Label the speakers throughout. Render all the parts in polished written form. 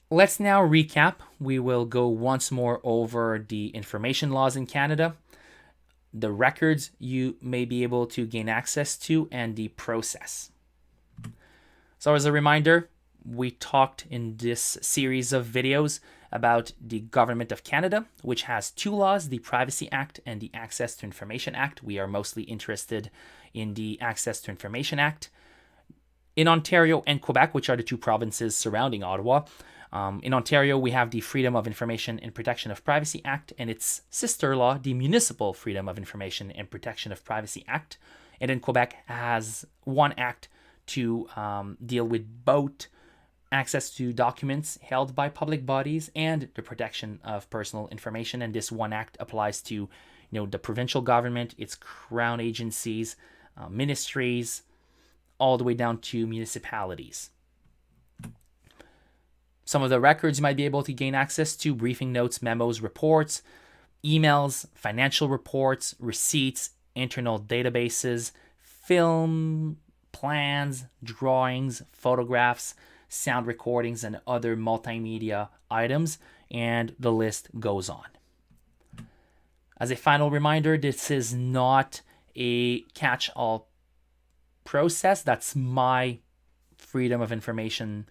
Speaker 1: Let's now recap. We will go once more over the information laws in Canada, the records you may be able to gain access to, and the process. So, as a reminder, we talked in this series of videos about the Government of Canada, which has two laws, the Privacy Act and the Access to Information Act. We are mostly interested in the Access to Information Act. In Ontario and Quebec, which are the two provinces surrounding Ottawa, in Ontario, we have the Freedom of Information and Protection of Privacy Act and its sister law, the Municipal Freedom of Information and Protection of Privacy Act. And then Quebec has one act to deal with both access to documents held by public bodies and the protection of personal information. And this one act applies to, the provincial government, its crown agencies, ministries, all the way down to municipalities. Some of the records you might be able to gain access to: briefing notes, memos, reports, emails, financial reports, receipts, internal databases, film, plans, drawings, photographs, sound recordings, and other multimedia items, and the list goes on. As a final reminder, this is not a catch-all process. That's my freedom of information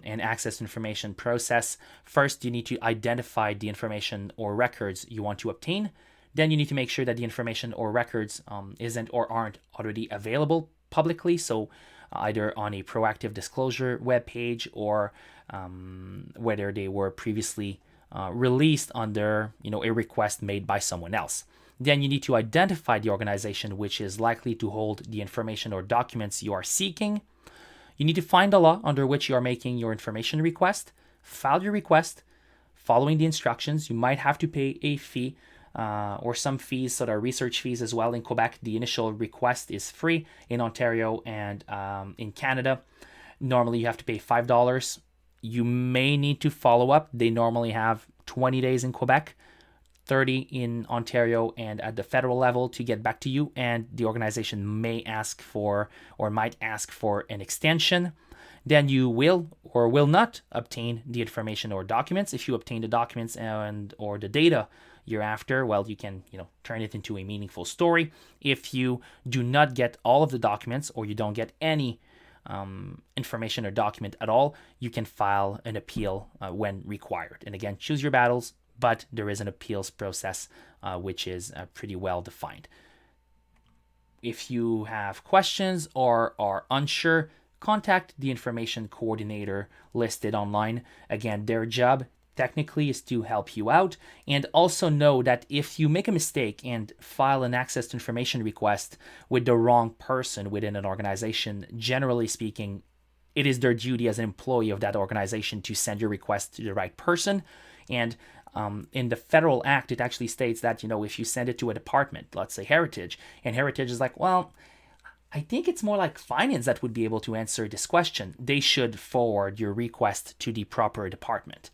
Speaker 1: and access to information process. First, you need to identify the information or records you want to obtain. Then you need to make sure that the information or records isn't or aren't already available publicly. So either on a proactive disclosure webpage or whether they were previously released under a request made by someone else. Then you need to identify the organization which is likely to hold the information or documents you are seeking. You need to find the law under which you are making your information request, file your request, following the instructions. You might have to pay a fee or some fees, so there are research fees as well. In Quebec, the initial request is free. In Ontario and in Canada, normally you have to pay $5. You may need to follow up. They normally have 20 days in Quebec, 30 in Ontario, and at the federal level to get back to you, and the organization may ask for or might ask for an extension. Then you will or will not obtain the information or documents. If you obtain the documents and or the data you're after, well, you can turn it into a meaningful story. If you do not get all of the documents or you don't get any information or document at all, you can file an appeal when required. And again, choose your battles, but there is an appeals process which is pretty well defined. If you have questions or are unsure, contact the information coordinator listed online. Again, their job technically is to help you out. And also know that if you make a mistake and file an access to information request with the wrong person within an organization, generally speaking, it is their duty as an employee of that organization to send your request to the right person. And in the federal act, it actually states that, if you send it to a department, let's say Heritage, and Heritage is like, well, I think it's more like finance that would be able to answer this question, they should forward your request to the proper department.